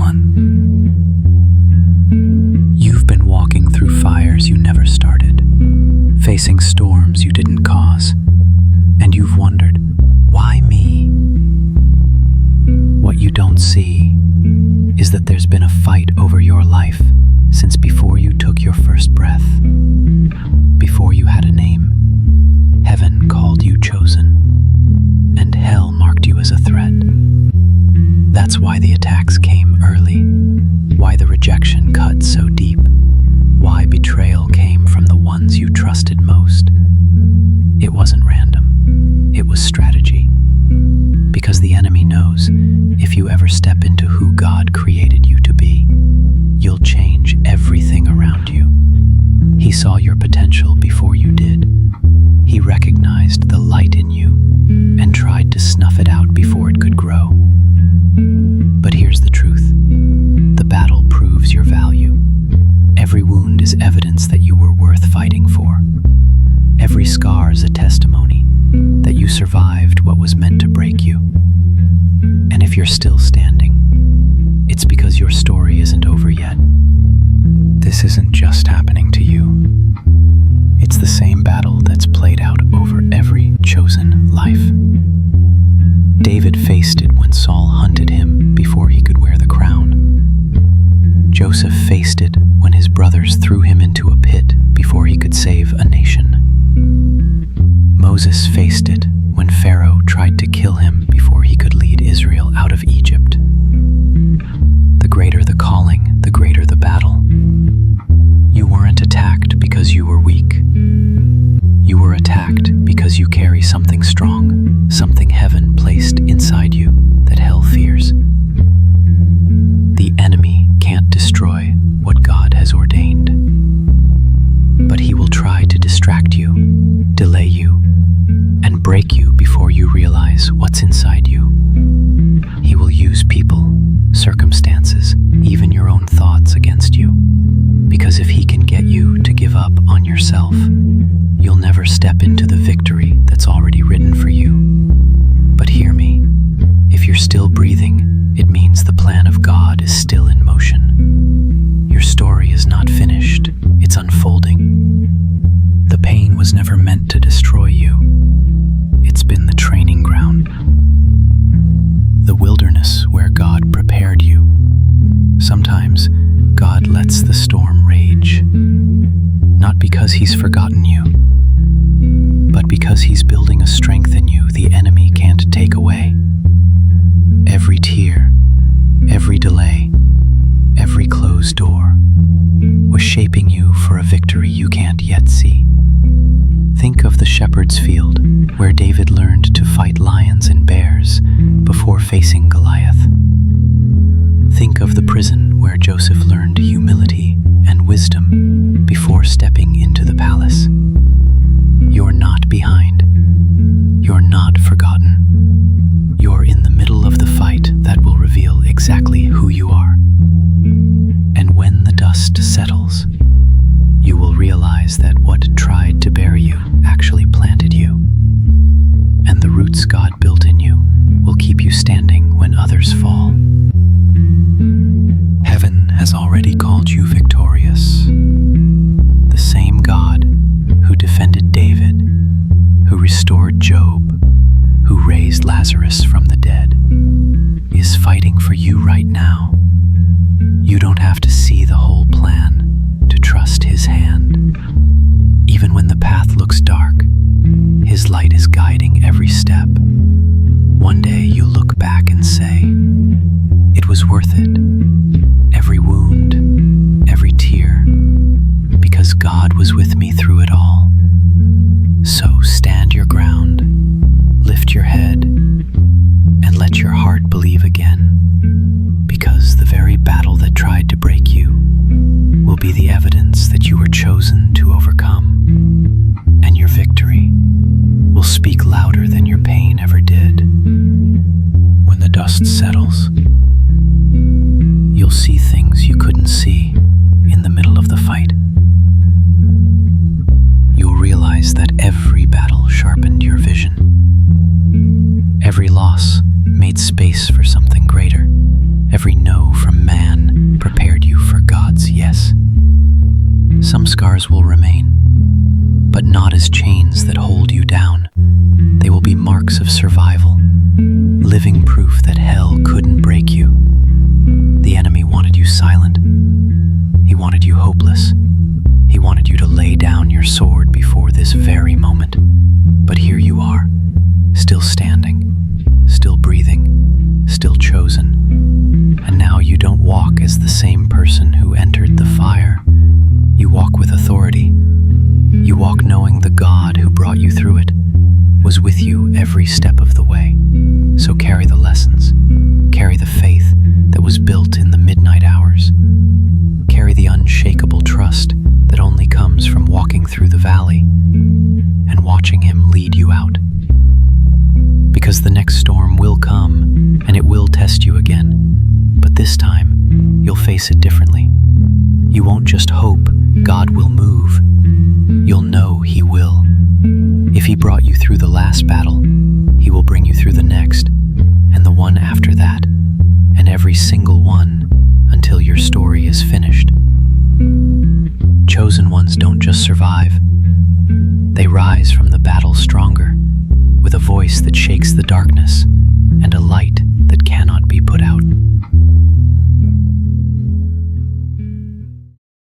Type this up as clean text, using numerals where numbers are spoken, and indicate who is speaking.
Speaker 1: everyone. You've been walking through fires you never started, facing storms you didn't cause, and you've wondered, why me? What you don't see is that there's been a fight over your life since before you took your first breath. Before you had a name, heaven called you chosen, and hell marked you as a threat. That's why the attacks came early, why the rejection cut so deep, why betrayal came from the ones you trusted most. It wasn't random, it was strategy. Because the enemy knows if you ever step into who God created you to be, you'll change everything around you. He saw your potential before you did. He recognized the light in you and tried to snuff it out before it could grow. But here's the truth. The battle proves your value. Every wound is evidence that you were worth fighting for. Every scar is a testimony that you survived what was meant to break you. And if you're still standing, it's because your story isn't over yet. This isn't just happening to you. It's the same battle that's played out over every chosen life. David faced it when Saul hunted him before he could wear the crown. Joseph faced it when his brothers threw him into a pit before he could save a nation. Moses faced it when Pharaoh tried to kill him before he could lead Israel out of Egypt. The greater the calling, the greater the battle. You weren't attacked because you were weak. You were attacked because you carry something strong, something heaven placed inside you that hell fears. The enemy can't destroy what God has ordained, but he will try to distract you, delay you, and break you before you realize what's inside you. He will use people, circumstances, even your own thoughts against you, because if he can get you to give up on yourself, you'll never step into the victory that's already written for you. But hear me, if you're still breathing, it means the plan of God is still in motion. Your story is not finished, it's unfolding. The pain was never meant to destroy you. It's been the training ground, the wilderness where God prepared you. Sometimes God lets the storm rage, not because he's forgotten you, but because he's building a strength in you the enemy can't take away. Every tear, every delay, every closed door was shaping you for a victory you can't yet see. Think of the shepherd's field, where David learned to fight lions and bears before facing Goliath. Think of the prison where Joseph learned humility and wisdom before stepping into the palace. You're not behind. You're not forgotten. You're in the middle of the fight that will reveal exactly who you are. And when the dust settles, you will realize that what tried to bury you actually planted you. And the roots God built in you will keep you standing when others fall. Heaven has already called you victorious. The same God who defended David, who restored Job, who raised Lazarus from the dead, is fighting for you right now. You don't have to see the whole plan to trust his hand. Even when the path looks dark, his light is guiding every step. One day you'll look back and say, it was worth it. Every wound, every tear, because God was with me through it all. So stand your ground, lift your head, and let your heart believe again, because the very battle that tried to break you will be the evidence that you were chosen to overcome, and your victory will speak louder than your pain ever did. When the dust settles, you'll see things you couldn't see in the middle of the fight. You'll realize that every battle sharpened your vision. Every loss made space for something greater. Every no from man scars will remain, but not as chains that hold you down. They will be marks of survival, living proof that hell couldn't break you. The enemy wanted you silent. He wanted you hopeless. He wanted you to lay down your sword before this very moment. But here you are, still standing, still breathing, still chosen. And now you don't walk as the same person who entered the fire. You walk with authority. You walk knowing the God who brought you through it was with you every step of the way. So carry the lessons. Carry the faith that was built in the midnight hours. Carry the unshakable trust that only comes from walking through the valley and watching Him lead you out. Because the next storm will come and it will test you again, but this time you'll face it differently. You won't just hope God will move, you'll know He will. If He brought you through the last battle, He will bring you through the next, and the one after that, and every single one until your story is finished. Chosen ones don't just survive. They rise from the battle stronger, with a voice that shakes the darkness and a light that cannot be put out.